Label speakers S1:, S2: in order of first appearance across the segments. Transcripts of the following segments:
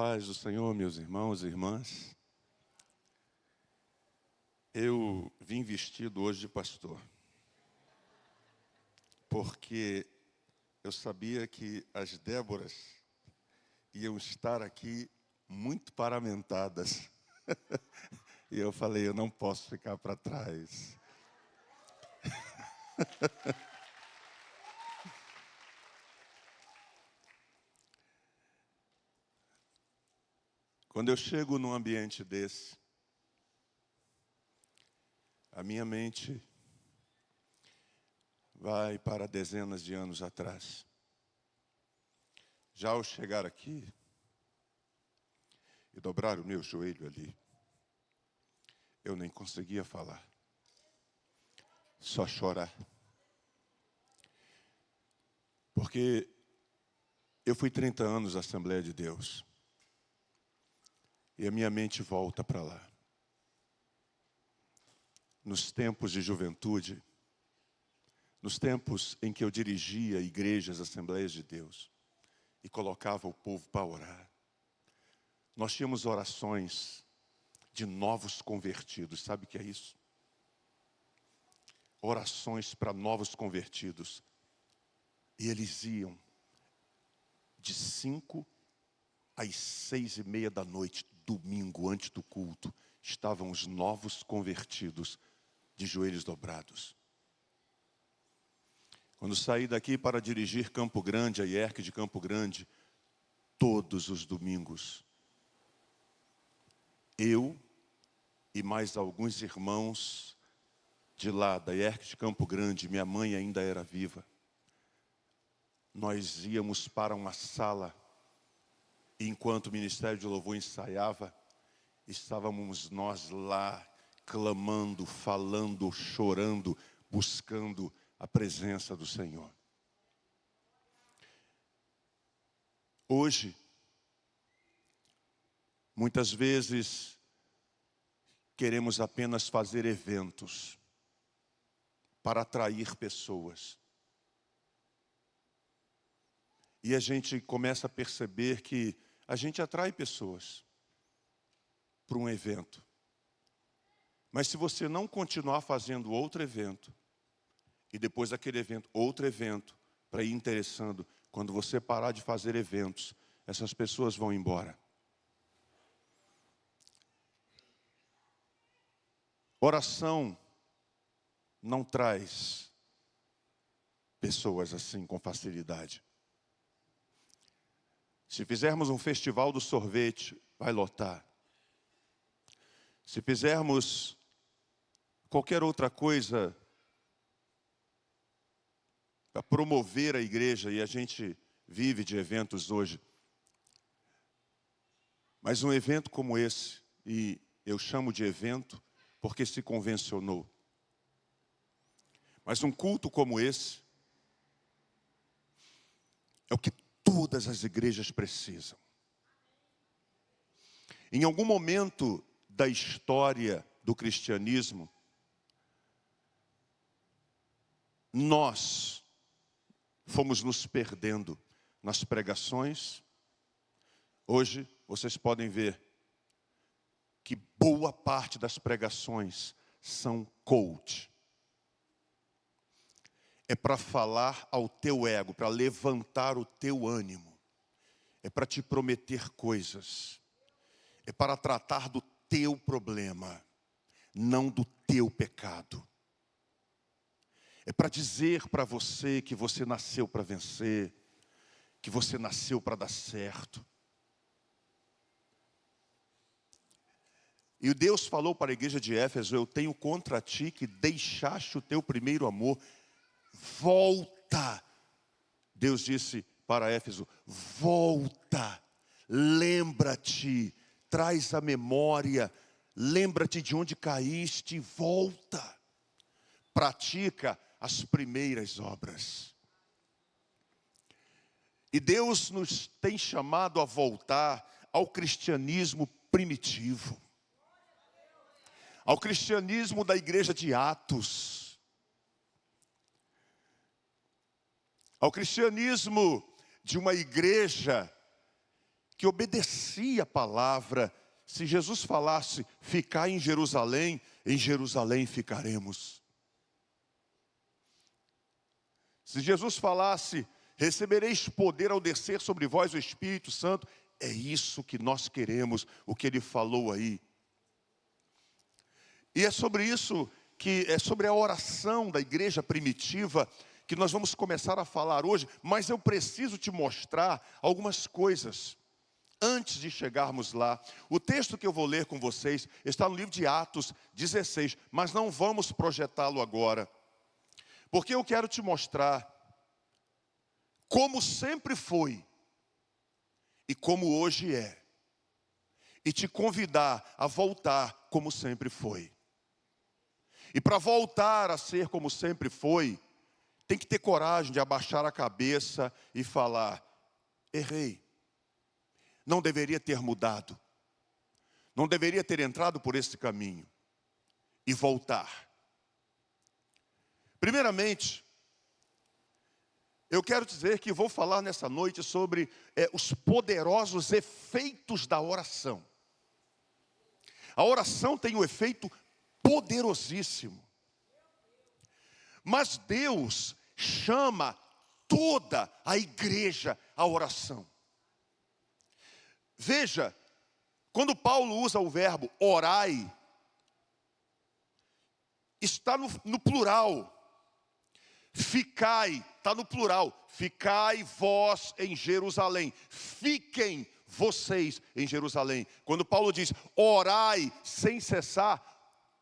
S1: paz do Senhor, meus irmãos e irmãs. Eu vim vestido hoje de pastor, porque eu sabia que as Déboras iam estar aqui muito paramentadas. E eu falei, eu não posso ficar para trás. Quando eu chego num ambiente desse, a minha mente vai para dezenas de anos atrás. Já ao chegar aqui e dobrar o meu joelho ali, eu nem conseguia falar, só chorar. Porque eu fui 30 anos na Assembleia de Deus. E a minha mente volta para lá. Nos tempos de juventude, nos tempos em que eu dirigia igrejas, Assembleias de Deus, e colocava o povo para orar, nós tínhamos orações de novos convertidos. Sabe o que é isso? Orações para novos convertidos. E eles iam de 5 às 6:30 da noite, domingo, antes do culto, estavam os novos convertidos de joelhos dobrados. Quando saí daqui para dirigir Campo Grande, a IERC de Campo Grande, todos os domingos, eu e mais alguns irmãos de lá, da IERC de Campo Grande, minha mãe ainda era viva, nós íamos para uma sala, e enquanto o Ministério de Louvor ensaiava, estávamos nós lá, clamando, falando, chorando, buscando a presença do Senhor. Hoje, muitas vezes, queremos apenas fazer eventos para atrair pessoas. E a gente começa a perceber que a gente atrai pessoas para um evento. Mas se você não continuar fazendo outro evento, e depois daquele evento, outro evento, para ir interessando, quando você parar de fazer eventos, essas pessoas vão embora. Oração não traz pessoas assim com facilidade. Se fizermos um festival do sorvete, vai lotar. Se fizermos qualquer outra coisa para promover a igreja, e a gente vive de eventos hoje, mas um evento como esse, e eu chamo de evento porque se convencionou, mas um culto como esse é o que todas as igrejas precisam. Em algum momento da história do cristianismo, nós fomos nos perdendo nas pregações. Hoje, vocês podem ver que boa parte das pregações são coach. É para falar ao teu ego, para levantar o teu ânimo. É para te prometer coisas. É para tratar do teu problema, não do teu pecado. É para dizer para você que você nasceu para vencer, que você nasceu para dar certo. E Deus falou para a igreja de Éfeso: eu tenho contra ti que deixaste o teu primeiro amor. Volta. Deus disse para Éfeso: volta, lembra-te, traz a memória, lembra-te de onde caíste, volta, pratica as primeiras obras. E Deus nos tem chamado a voltar ao cristianismo primitivo, ao cristianismo da igreja de Atos, ao cristianismo de uma igreja que obedecia a palavra. Se Jesus falasse, ficar em Jerusalém ficaremos. Se Jesus falasse, recebereis poder ao descer sobre vós o Espírito Santo, é isso que nós queremos, o que ele falou aí. E é sobre isso, é sobre a oração da igreja primitiva, que nós vamos começar a falar hoje, mas eu preciso te mostrar algumas coisas antes de chegarmos lá. O texto que eu vou ler com vocês está no livro de Atos 16, mas não vamos projetá-lo agora, porque eu quero te mostrar como sempre foi e como hoje é, e te convidar a voltar como sempre foi. E para voltar a ser como sempre foi, tem que ter coragem de abaixar a cabeça e falar: errei, não deveria ter mudado, não deveria ter entrado por esse caminho, e voltar. Primeiramente, eu quero dizer que vou falar nessa noite sobre os poderosos efeitos da oração. A oração tem um efeito poderosíssimo. Mas Deus chama toda a igreja à oração. Veja, quando Paulo usa o verbo orai, está no plural. Ficai, está no plural. Ficai vós em Jerusalém. Fiquem vocês em Jerusalém. Quando Paulo diz orai sem cessar,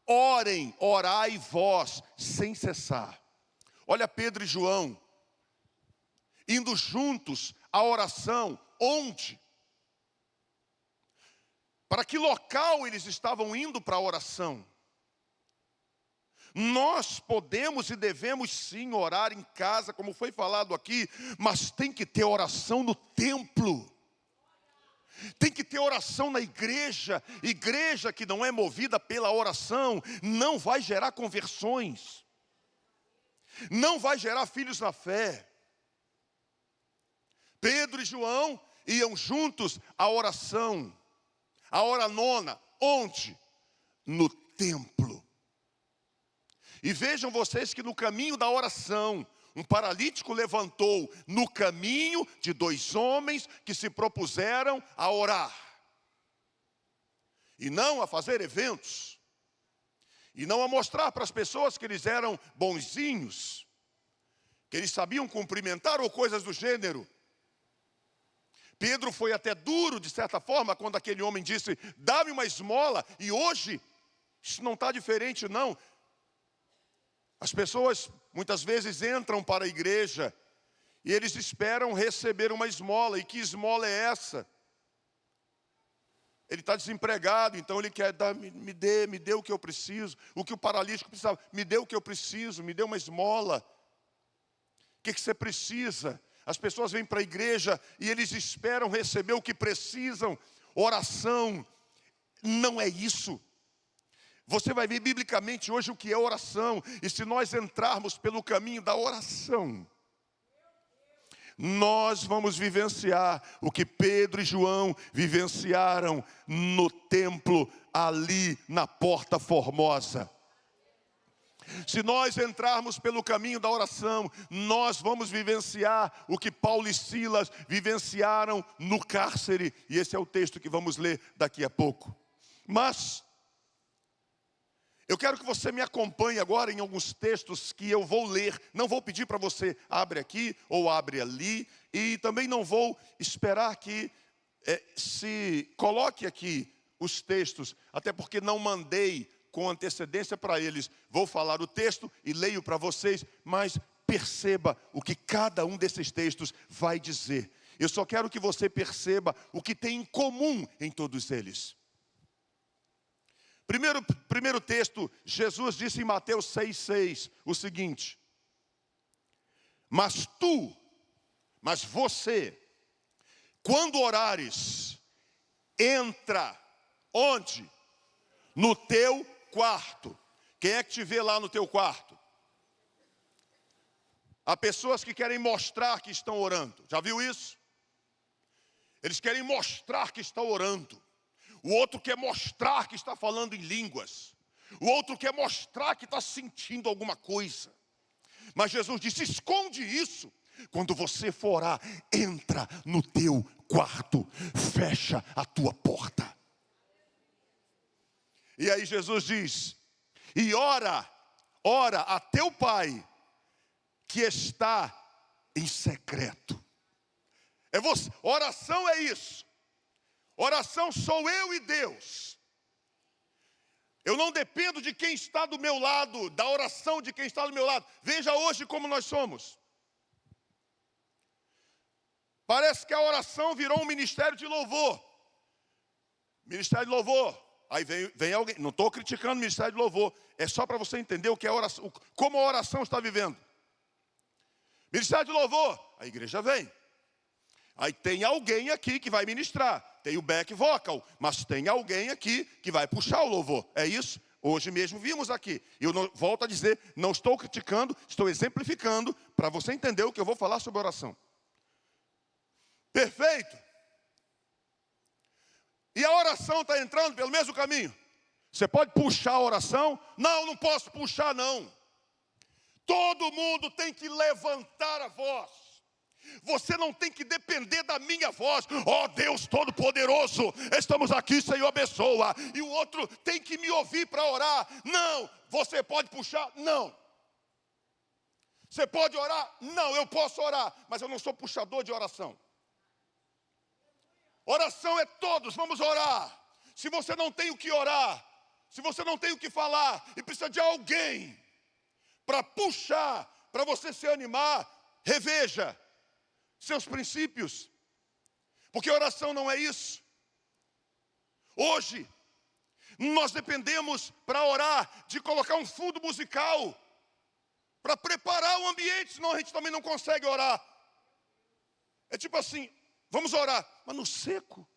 S1: orem, orai vós sem cessar. Olha Pedro e João indo juntos à oração. Onde? Para que local eles estavam indo para a oração? Nós podemos e devemos sim orar em casa, como foi falado aqui, mas tem que ter oração no templo. Tem que ter oração na igreja. Igreja que não é movida pela oração não vai gerar conversões, não vai gerar filhos na fé. Pedro e João iam juntos à oração, a hora nona. Onde? No templo. E vejam vocês que no caminho da oração, um paralítico levantou no caminho de dois homens que se propuseram a orar. E não a fazer eventos. E não a mostrar para as pessoas que eles eram bonzinhos, que eles sabiam cumprimentar ou coisas do gênero. Pedro foi até duro, de certa forma, quando aquele homem disse: dá-me uma esmola. E hoje, isso não está diferente não. As pessoas muitas vezes entram para a igreja e eles esperam receber uma esmola. E que esmola é essa? Ele está desempregado, então ele quer dar, me dê o que eu preciso. O que o paralítico precisava, me dê o que eu preciso, me dê uma esmola. O que você precisa? As pessoas vêm para a igreja e eles esperam receber o que precisam. Oração não é isso. Você vai ver biblicamente hoje o que é oração. E se nós entrarmos pelo caminho da oração, nós vamos vivenciar o que Pedro e João vivenciaram no templo, ali na Porta Formosa. Se nós entrarmos pelo caminho da oração, nós vamos vivenciar o que Paulo e Silas vivenciaram no cárcere. E esse é o texto que vamos ler daqui a pouco. Mas eu quero que você me acompanhe agora em alguns textos que eu vou ler. Não vou pedir para você abre aqui ou abre ali. E também não vou esperar que se coloque aqui os textos. Até porque não mandei com antecedência para eles. Vou falar o texto e leio para vocês. Mas perceba o que cada um desses textos vai dizer. Eu só quero que você perceba o que tem em comum em todos eles. Primeiro texto, Jesus disse em Mateus 6,6 o seguinte: mas você, quando orares, entra, onde? No teu quarto. Quem é que te vê lá no teu quarto? Há pessoas que querem mostrar que estão orando, já viu isso? Eles querem mostrar que está orando. O outro quer mostrar que está falando em línguas. O outro quer mostrar que está sentindo alguma coisa. Mas Jesus disse, esconde isso. Quando você for orar, entra no teu quarto, fecha a tua porta. E aí Jesus diz, e ora a teu Pai, que está em secreto. Oração é isso. Oração sou eu e Deus. Eu não dependo de quem está do meu lado, da oração de quem está do meu lado. Veja hoje como nós somos. Parece que a oração virou um ministério de louvor. Ministério de louvor. Aí vem alguém, não estou criticando o ministério de louvor. É só para você entender o que é oração, como a oração está vivendo. Ministério de louvor, a igreja vem. Aí tem alguém aqui que vai ministrar. Tem o back vocal, mas tem alguém aqui que vai puxar o louvor. É isso? Hoje mesmo vimos aqui. Eu volto a dizer, não estou criticando, estou exemplificando para você entender o que eu vou falar sobre oração. Perfeito? E a oração está entrando pelo mesmo caminho. Você pode puxar a oração? Não posso puxar não. Todo mundo tem que levantar a voz. Você não tem que depender da minha voz. Ó Deus Todo-Poderoso, estamos aqui, Senhor, abençoa. E o outro tem que me ouvir para orar. Não, você pode puxar? Não. Você pode orar? Não, eu posso orar, mas eu não sou puxador de oração. Oração é todos, vamos orar. Se você não tem o que orar, se você não tem o que falar e precisa de alguém para puxar, para você se animar, reveja seus princípios, porque oração não é isso. Hoje, nós dependemos para orar de colocar um fundo musical, para preparar o ambiente, senão a gente também não consegue orar. É tipo assim, vamos orar, mas no seco.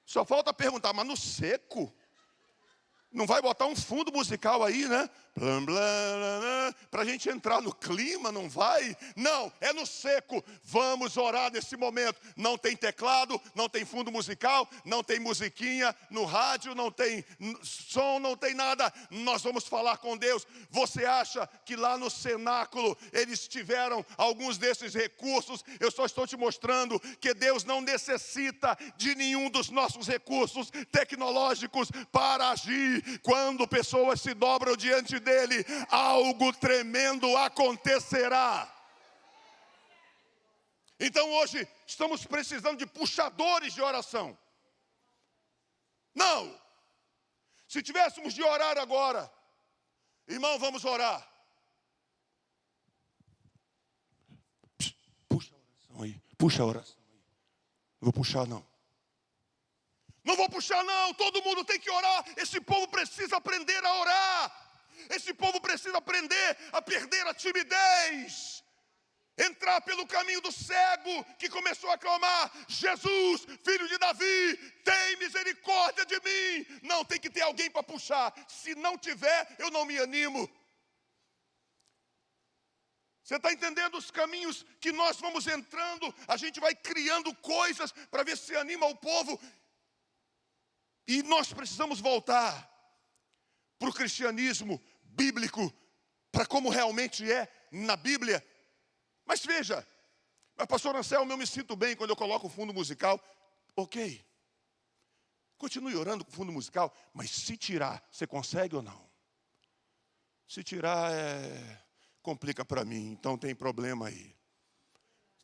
S1: Só falta perguntar, mas no seco? Não vai botar um fundo musical aí, né? Para a gente entrar no clima, não vai? Não, é no seco. Vamos orar nesse momento. Não tem teclado, não tem fundo musical, não tem musiquinha no rádio, não tem som, não tem nada. Nós vamos falar com Deus. Você acha que lá no cenáculo eles tiveram alguns desses recursos? Eu só estou te mostrando que Deus não necessita de nenhum dos nossos recursos tecnológicos para agir. Quando pessoas se dobram diante dele, algo tremendo acontecerá. Então hoje estamos precisando de puxadores de oração. Não. Se tivéssemos de orar agora, irmão, vamos orar. Puxa a oração aí. Puxa a oração aí. Não vou puxar não. Não vou puxar não, todo mundo tem que orar. Esse povo precisa aprender a orar. Esse povo precisa aprender a perder a timidez. Entrar pelo caminho do cego que começou a clamar: Jesus, filho de Davi, tem misericórdia de mim. Não, tem que ter alguém para puxar. Se não tiver, eu não me animo. Você está entendendo os caminhos que nós vamos entrando? A gente vai criando coisas para ver se anima o povo. E nós precisamos voltar para o cristianismo bíblico, para como realmente é na Bíblia. Mas veja, mas pastor Anselmo, eu me sinto bem quando eu coloco o fundo musical. Ok, continue orando com o fundo musical, mas se tirar, você consegue ou não? Se tirar, complica para mim, então tem problema aí.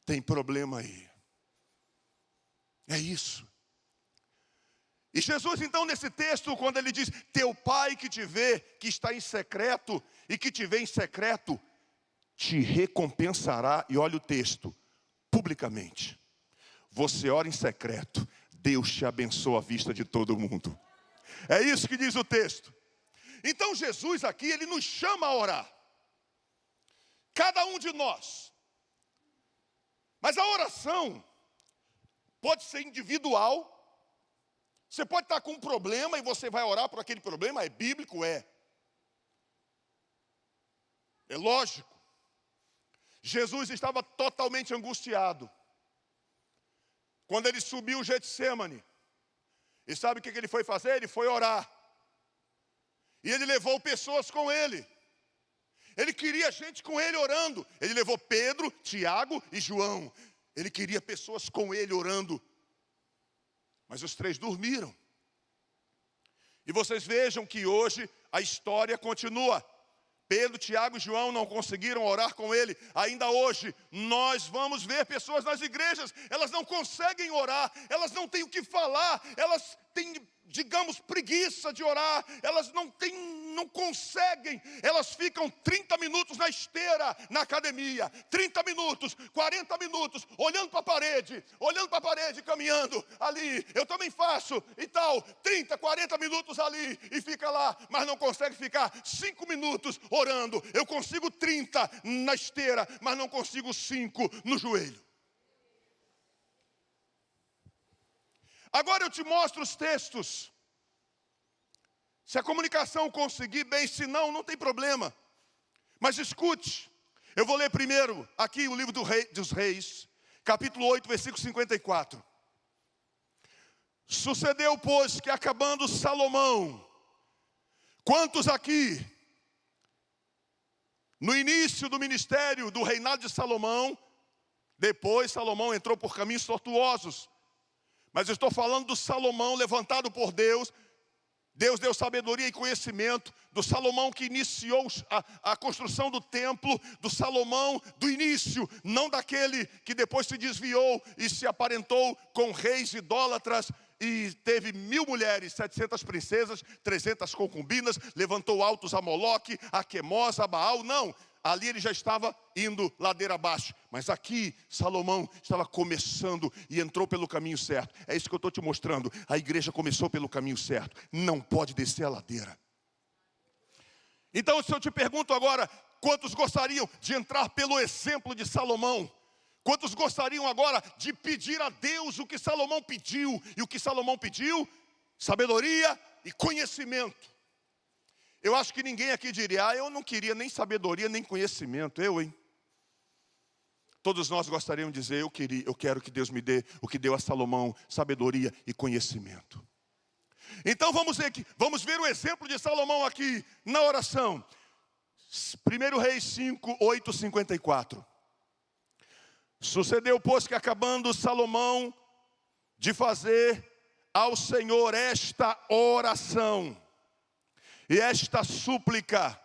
S1: Tem problema aí. É isso. E Jesus então nesse texto, quando ele diz, teu pai que te vê, que está em secreto, e que te vê em secreto, te recompensará, e olha o texto, publicamente. Você ora em secreto, Deus te abençoa à vista de todo mundo. É isso que diz o texto. Então Jesus aqui, ele nos chama a orar. Cada um de nós. Mas a oração pode ser individual. Você pode estar com um problema e você vai orar por aquele problema, é bíblico, é. É lógico. Jesus estava totalmente angustiado. quando ele subiu o Getsêmani. E sabe o que ele foi fazer? Ele foi orar. E ele levou pessoas com ele. Ele queria gente com ele orando. Ele levou Pedro, Tiago e João. Ele queria pessoas com ele orando. Mas os três dormiram. E vocês vejam que hoje a história continua. Pedro, Tiago e João não conseguiram orar com ele. Ainda hoje, nós vamos ver pessoas nas igrejas, elas não conseguem orar, elas não têm o que falar, elas têm, digamos, preguiça de orar, elas não conseguem, elas ficam 30 minutos na esteira, na academia, 30 minutos, 40 minutos, olhando para a parede, caminhando ali, eu também faço e tal, 30, 40 minutos ali, e fica lá, mas não consegue ficar 5 minutos orando. Eu consigo 30 na esteira, mas não consigo 5 no joelho. Agora eu te mostro os textos. Se a comunicação conseguir bem, se não, não tem problema. Mas escute, eu vou ler primeiro aqui o livro dos Reis, capítulo 8, versículo 54. Sucedeu, pois, que acabando Salomão, quantos aqui, no início do ministério do reinado de Salomão, depois Salomão entrou por caminhos tortuosos, mas eu estou falando do Salomão levantado por Deus. Deus deu sabedoria e conhecimento, do Salomão que iniciou a construção do templo, do Salomão do início, não daquele que depois se desviou e se aparentou com reis idólatras e teve 1000 mulheres, 700 princesas, 300 concubinas, levantou altos a Moloque, a Quemós, a Baal. Não, ali ele já estava indo ladeira abaixo. Mas aqui, Salomão estava começando e entrou pelo caminho certo. É isso que eu estou te mostrando. A igreja começou pelo caminho certo. Não pode descer a ladeira. Então, se eu te pergunto agora, quantos gostariam de entrar pelo exemplo de Salomão? Quantos gostariam agora de pedir a Deus o que Salomão pediu? E o que Salomão pediu? Sabedoria e conhecimento. Eu acho que ninguém aqui diria, eu não queria nem sabedoria, nem conhecimento. Hein? Todos nós gostaríamos de dizer, eu quero que Deus me dê o que deu a Salomão, sabedoria e conhecimento. Então vamos ver o exemplo de Salomão aqui na oração. 1 Reis 5, 8, 54. Sucedeu, pois, que acabando Salomão de fazer ao Senhor esta oração e esta súplica,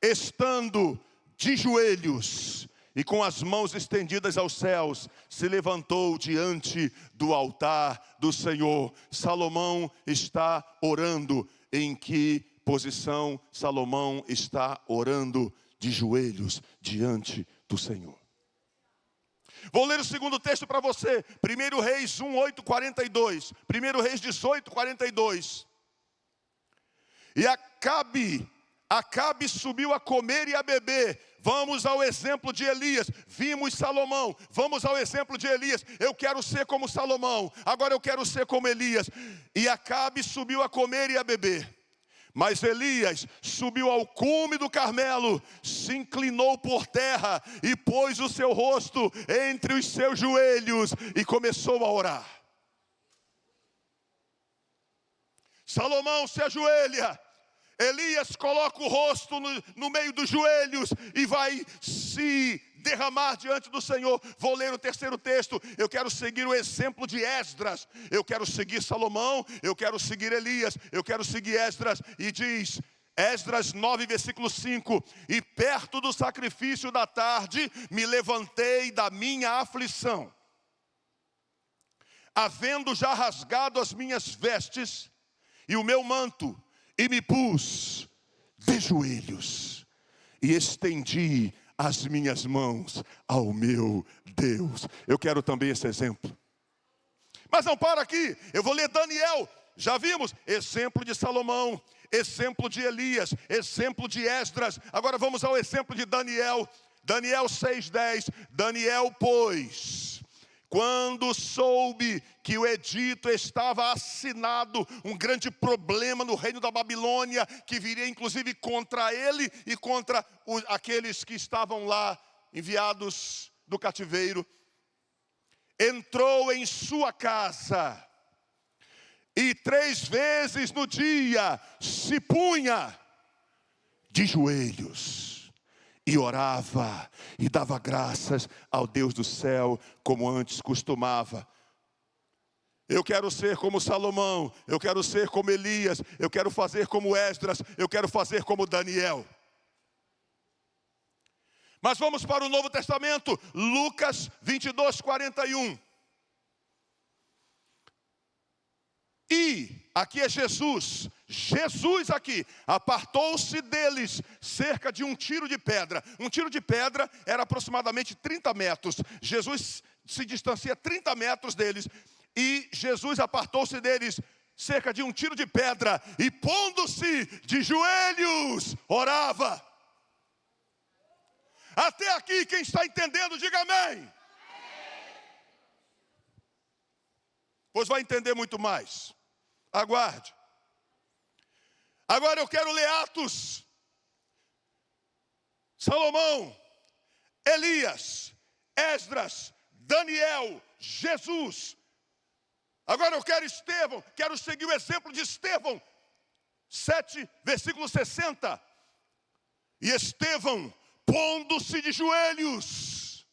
S1: estando de joelhos e com as mãos estendidas aos céus, se levantou diante do altar do Senhor. Salomão está orando. Em que posição Salomão está orando? De joelhos diante do Senhor. Vou ler o segundo texto para você. 1 Reis 1, 8, 42. 1 Reis 18, 42. E Acabe subiu a comer e a beber. Vamos ao exemplo de Elias. Vimos Salomão, vamos ao exemplo de Elias. Eu quero ser como Salomão, agora eu quero ser como Elias. E Acabe subiu a comer e a beber. Mas Elias subiu ao cume do Carmelo, se inclinou por terra e pôs o seu rosto entre os seus joelhos e começou a orar. Salomão se ajoelha, Elias coloca o rosto no meio dos joelhos e vai se derramar diante do Senhor. Vou ler o terceiro texto. Eu quero seguir o exemplo de Esdras. Eu quero seguir Salomão, eu quero seguir Elias, eu quero seguir Esdras. E diz, Esdras 9, versículo 5. E perto do sacrifício da tarde, me levantei da minha aflição, havendo já rasgado as minhas vestes e o meu manto, e me pus de joelhos e estendi as minhas mãos ao meu Deus. Eu quero também esse exemplo. Mas não para aqui, eu vou ler Daniel. Já vimos, exemplo de Salomão, exemplo de Elias, exemplo de Esdras. Agora vamos ao exemplo de Daniel. Daniel 6:10. Daniel, pois, quando soube que o edito estava assinado, um grande problema no reino da Babilônia, que viria inclusive contra ele e contra aqueles que estavam lá, enviados do cativeiro. entrou em sua casa e 3 vezes no dia se punha de joelhos e orava e dava graças ao Deus do céu, como antes costumava. Eu quero ser como Salomão, eu quero ser como Elias, eu quero fazer como Esdras, eu quero fazer como Daniel. Mas vamos para o Novo Testamento, Lucas 22, 41. E aqui é Jesus aqui, apartou-se deles cerca de um tiro de pedra. Um tiro de pedra era aproximadamente 30 metros. Jesus se distancia 30 metros deles. E Jesus apartou-se deles cerca de um tiro de pedra. E pondo-se de joelhos, orava. Até aqui, quem está entendendo, diga amém. Pois vai entender muito mais. Aguarde. Agora eu quero ler Atos. Salomão, Elias, Esdras, Daniel, Jesus. Agora eu quero Estevão, quero seguir o exemplo de Estevão. 7, versículo 60. E Estevão, pondo-se de joelhos,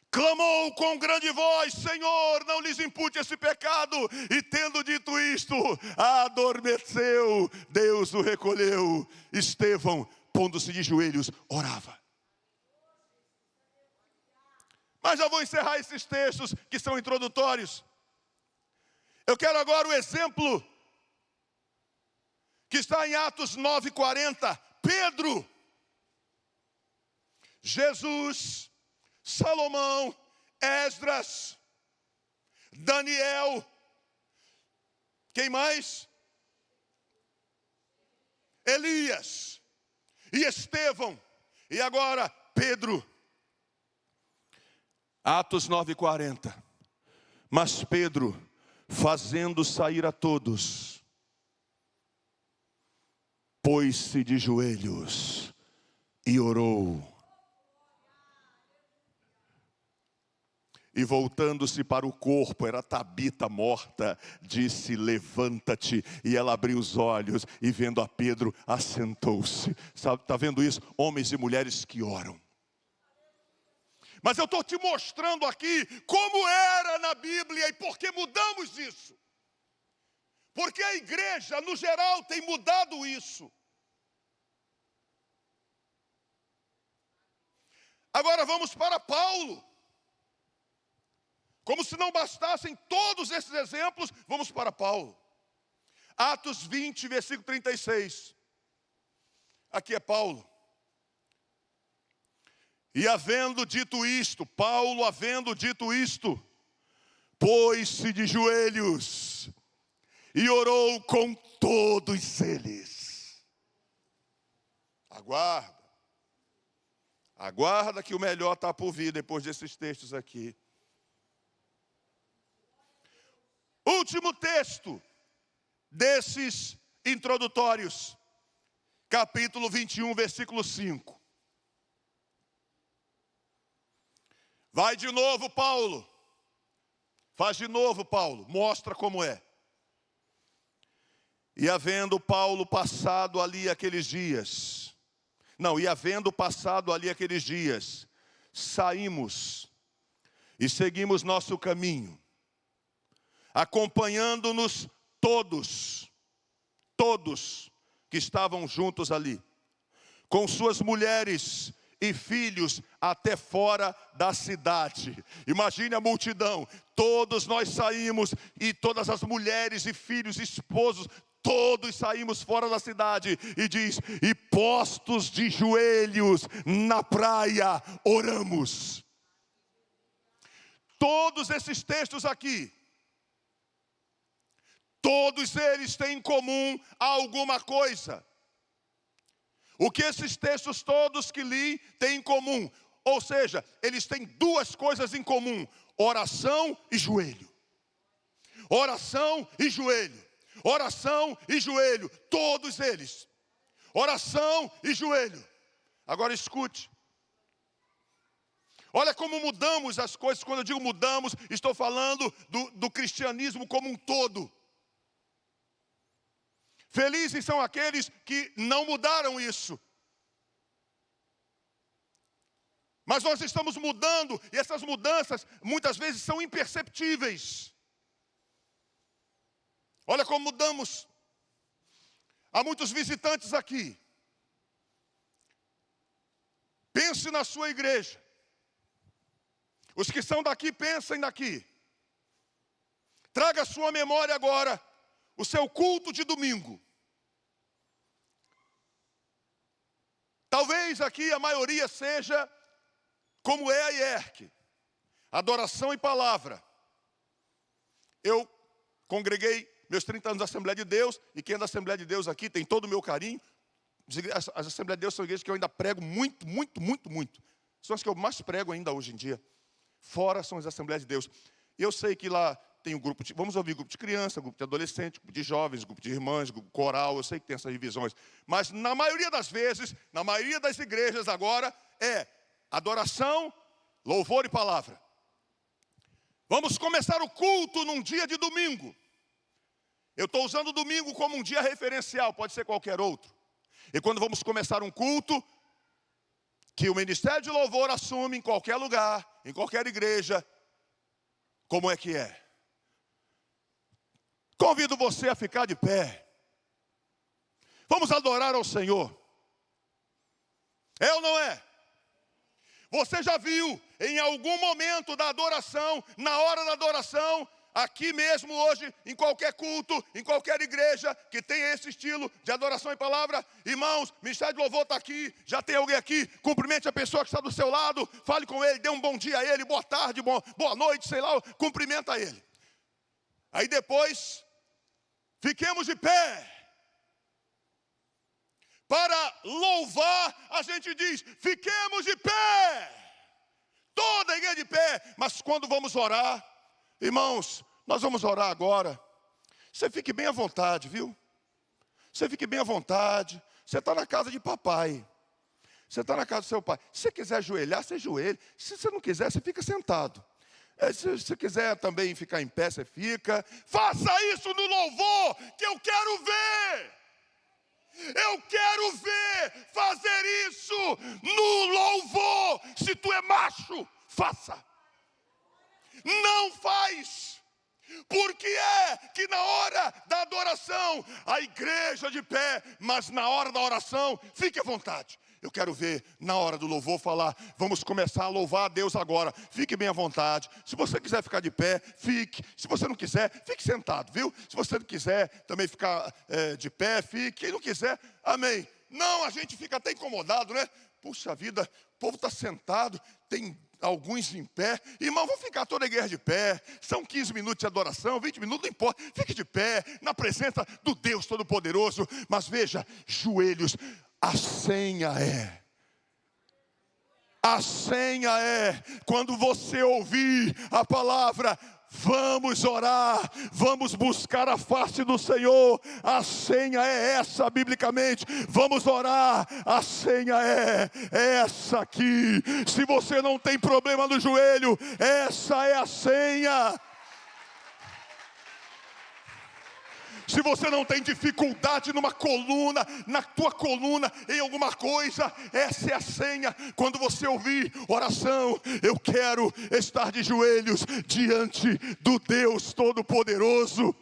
S1: clamou com grande voz: Senhor, não lhes impute esse pecado. E tendo dito isto, adormeceu. Deus o recolheu. Estevão, pondo-se de joelhos, orava. Mas já vou encerrar esses textos que são introdutórios. Eu quero agora o exemplo que está em Atos 9:40. Pedro, Jesus, Salomão, Esdras, Daniel, quem mais? Elias e Estevão. E agora Pedro. Atos 9:40. Mas Pedro, fazendo sair a todos, pôs-se de joelhos e orou. E voltando-se para o corpo, era Tabita morta, disse: levanta-te. E ela abriu os olhos e vendo a Pedro, assentou-se. Está vendo isso? Homens e mulheres que oram. Mas eu estou te mostrando aqui como era na Bíblia e por que mudamos isso. Porque a igreja, no geral, tem mudado isso. Agora vamos para Paulo. Como se não bastassem todos esses exemplos, vamos para Paulo. Atos 20, versículo 36. Aqui é Paulo. E havendo dito isto, Paulo havendo dito isto, pôs-se de joelhos e orou com todos eles. Aguarda que o melhor está por vir depois desses textos aqui. Último texto desses introdutórios, capítulo 21, versículo 5. Vai de novo, Paulo. Faz de novo, Paulo. Mostra como é. E havendo Paulo passado ali aqueles dias. Saímos e seguimos nosso caminho, acompanhando-nos todos que estavam juntos ali, com suas mulheres e filhos até fora da cidade. Imagine a multidão, todos nós saímos, e todas as mulheres e filhos, esposos, todos saímos fora da cidade. E diz: e postos de joelhos na praia, oramos. Todos esses textos aqui, todos eles têm em comum alguma coisa. O que esses textos todos que li têm em comum? Ou seja, eles têm duas coisas em comum: oração e joelho. Oração e joelho. Oração e joelho. Todos eles. Oração e joelho. Agora escute. Olha como mudamos as coisas. Quando eu digo mudamos, estou falando do cristianismo como um todo. Felizes são aqueles que não mudaram isso. Mas nós estamos mudando, e essas mudanças muitas vezes são imperceptíveis. Olha como mudamos. Há muitos visitantes aqui. Pense na sua igreja. Os que são daqui, pensem daqui. Traga à sua memória agora o seu culto de domingo. Talvez aqui a maioria seja como é a IERC, adoração e palavra. Eu congreguei meus 30 anos da Assembleia de Deus, e quem é da Assembleia de Deus aqui tem todo o meu carinho. As Assembleias de Deus são igrejas que eu ainda prego muito. São as que eu mais prego ainda hoje em dia. Fora são as Assembleias de Deus. Eu sei que lá tem um grupo vamos ouvir grupo de criança, grupo de adolescente, grupo de jovens, grupo de irmãs, grupo coral, eu sei que tem essas divisões. Mas na maioria das vezes, na maioria das igrejas agora, é adoração, louvor e palavra. Vamos começar o culto num dia de domingo. Eu estou usando o domingo como um dia referencial, pode ser qualquer outro. E quando vamos começar um culto, que o Ministério de Louvor assume em qualquer lugar, em qualquer igreja, como é que é? Convido você a ficar de pé. Vamos adorar ao Senhor. É ou não é? Você já viu em algum momento da adoração, na hora da adoração, aqui mesmo hoje, em qualquer culto, em qualquer igreja que tenha esse estilo de adoração e palavra, irmãos, Ministério de Louvor está aqui, já tem alguém aqui, cumprimente a pessoa que está do seu lado, fale com ele, dê um bom dia a ele, boa tarde, boa noite, sei lá, cumprimenta ele. Aí depois, fiquemos de pé. Para louvar, a gente diz, fiquemos de pé. Toda a igreja de pé. Mas quando vamos orar, irmãos, nós vamos orar agora. Você fique bem à vontade, viu? Você fique bem à vontade. Você está na casa de papai. Você está na casa do seu pai. Se você quiser ajoelhar, você ajoelha. Se você não quiser, você fica sentado. Se você quiser também ficar em pé, você fica. Faça isso no louvor, que eu quero ver. Eu quero ver fazer isso no louvor. Se tu é macho, faça. Não faz. Porque é que na hora da adoração, a igreja de pé, mas na hora da oração, fique à vontade. Eu quero ver na hora do louvor falar, vamos começar a louvar a Deus agora. Fique bem à vontade. Se você quiser ficar de pé, fique. Se você não quiser, fique sentado, viu? Se você não quiser também ficar de pé, fique. Quem não quiser, amém. Não, a gente fica até incomodado, né? Puxa vida, o povo está sentado, tem alguns em pé. Irmão, vamos ficar toda a igreja de pé. São 15 minutos de adoração, 20 minutos, não importa. Fique de pé, na presença do Deus Todo-Poderoso. Mas veja, joelhos, a senha é, quando você ouvir a palavra, vamos orar, vamos buscar a face do Senhor. A senha é essa, biblicamente. Vamos orar, a senha é essa aqui. Se você não tem problema no joelho, essa é a senha. Se você não tem dificuldade numa coluna, na tua coluna, em alguma coisa, essa é a senha. Quando você ouvir oração, eu quero estar de joelhos diante do Deus Todo-Poderoso.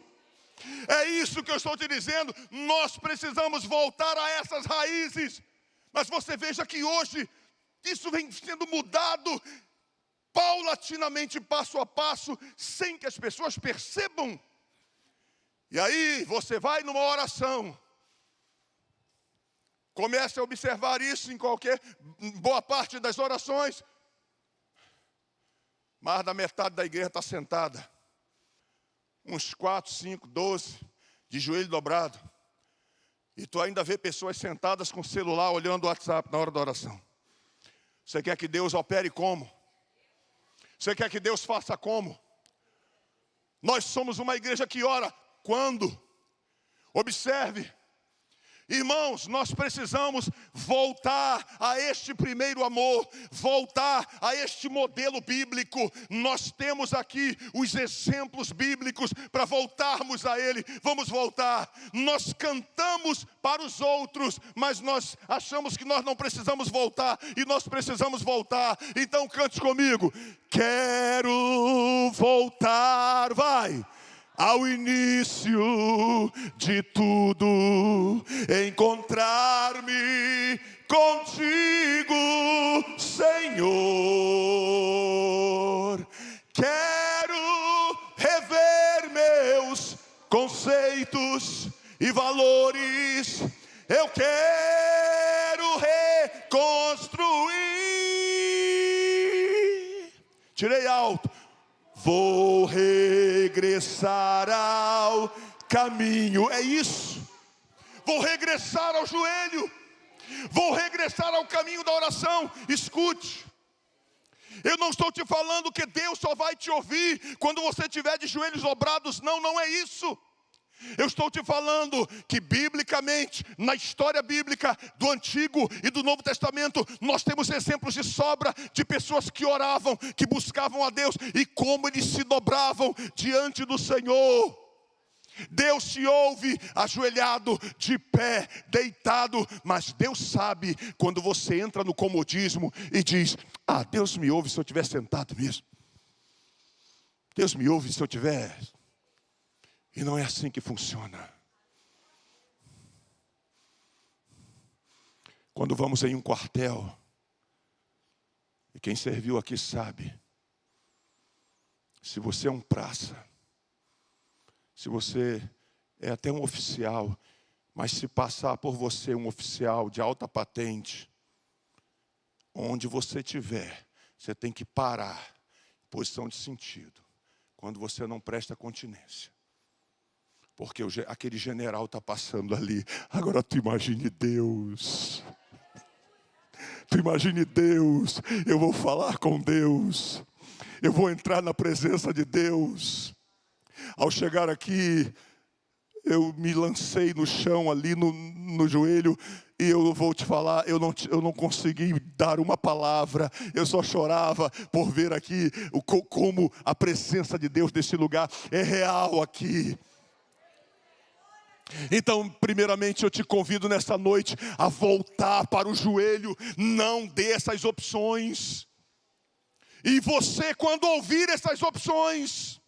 S1: É isso que eu estou te dizendo. Nós precisamos voltar a essas raízes. Mas você veja que hoje, isso vem sendo mudado paulatinamente, passo a passo, sem que as pessoas percebam. E aí você vai numa oração, comece a observar isso em boa parte das orações. Mais da metade da igreja está sentada, uns 4, 5, 12, de joelho dobrado. E tu ainda vê pessoas sentadas com o celular olhando o WhatsApp na hora da oração. Você quer que Deus opere como? Você quer que Deus faça como? Nós somos uma igreja que ora. Quando? Observe, Irmãos, nós precisamos voltar a este primeiro amor, voltar a este modelo bíblico. Nós temos aqui os exemplos bíblicos para voltarmos a ele. Vamos voltar. Nós cantamos para os outros, mas nós achamos que nós não precisamos voltar, e nós precisamos voltar. Então cante comigo. Quero voltar, vai, ao início de tudo, encontrar-me contigo, Senhor. Quero rever meus conceitos e valores. Eu quero reconstruir. Tirei alto. Vou regressar ao caminho. É isso. Vou regressar ao joelho. Vou regressar ao caminho da oração. Escute. Eu não estou te falando que Deus só vai te ouvir quando você estiver de joelhos dobrados. Não, não é isso. Eu estou te falando que biblicamente, na história bíblica do Antigo e do Novo Testamento, nós temos exemplos de sobra de pessoas que oravam, que buscavam a Deus e como eles se dobravam diante do Senhor. Deus te ouve ajoelhado, de pé, deitado, mas Deus sabe quando você entra no comodismo e diz: ah, Deus me ouve se eu estiver sentado mesmo. Deus me ouve se eu estiver... E não é assim que funciona. Quando vamos em um quartel, e quem serviu aqui sabe, se você é um praça, se você é até um oficial, mas se passar por você um oficial de alta patente, onde você estiver, você tem que parar, posição de sentido, quando você não presta continência. Porque aquele general está passando ali. Agora tu imagine Deus. Tu imagine Deus. Eu vou falar com Deus. Eu vou entrar na presença de Deus. Ao chegar aqui, eu me lancei no chão ali no joelho. E eu vou te falar, eu não consegui dar uma palavra. Eu só chorava por ver aqui como a presença de Deus nesse lugar é real aqui. Então, primeiramente, eu te convido nessa noite a voltar para o joelho. Não dê essas opções. E você, quando ouvir essas opções,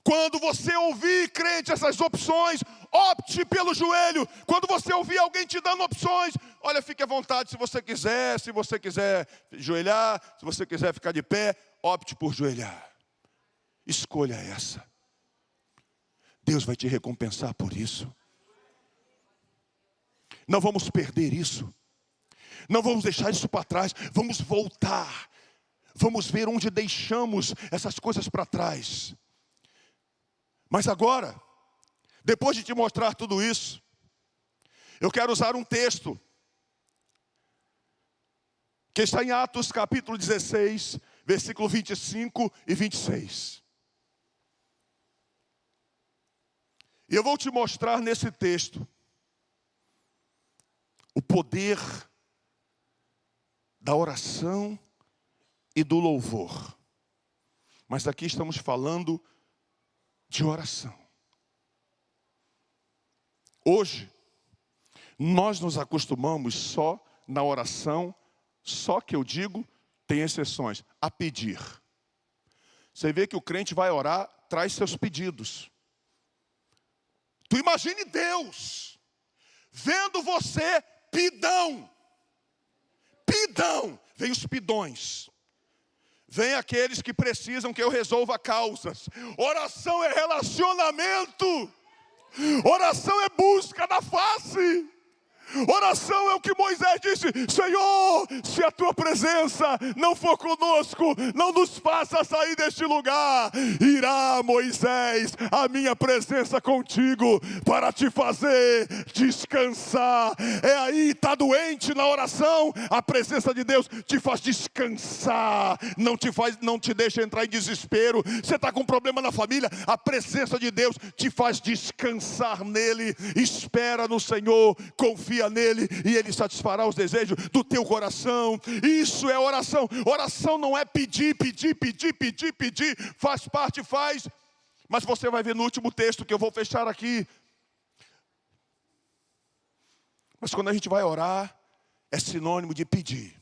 S1: quando você ouvir, crente, essas opções, opte pelo joelho. Quando você ouvir alguém te dando opções, olha, fique à vontade se você quiser joelhar, se você quiser ficar de pé, opte por joelhar. Escolha essa. Deus vai te recompensar por isso. Não vamos perder isso. Não vamos deixar isso para trás. Vamos voltar. Vamos ver onde deixamos essas coisas para trás. Mas agora, depois de te mostrar tudo isso, eu quero usar um texto que está em Atos capítulo 16, versículo 25 e 26. E eu vou te mostrar nesse texto o poder da oração e do louvor. Mas aqui estamos falando de oração. Hoje, nós nos acostumamos só na oração, só que eu digo, tem exceções, a pedir. Você vê que o crente vai orar, traz seus pedidos. Tu imagine Deus vendo você pidão. Pidão. Vem os pidões. Vem aqueles que precisam que eu resolva causas. Oração é relacionamento. Oração é busca da face. Oração é o que Moisés disse: Senhor, se a tua presença não for conosco, não nos faça sair deste lugar. Irá, Moisés, a minha presença contigo para te fazer descansar. É aí, está doente na oração, a presença de Deus te faz descansar, não te deixa entrar em desespero. Você está com um problema na família, a presença de Deus te faz descansar nele. Espera no Senhor, confia nele e ele satisfará os desejos do teu coração. Isso é oração. Oração não é pedir, faz parte, faz. Mas você vai ver no último texto que eu vou fechar aqui. Mas quando a gente vai orar, é sinônimo de pedir.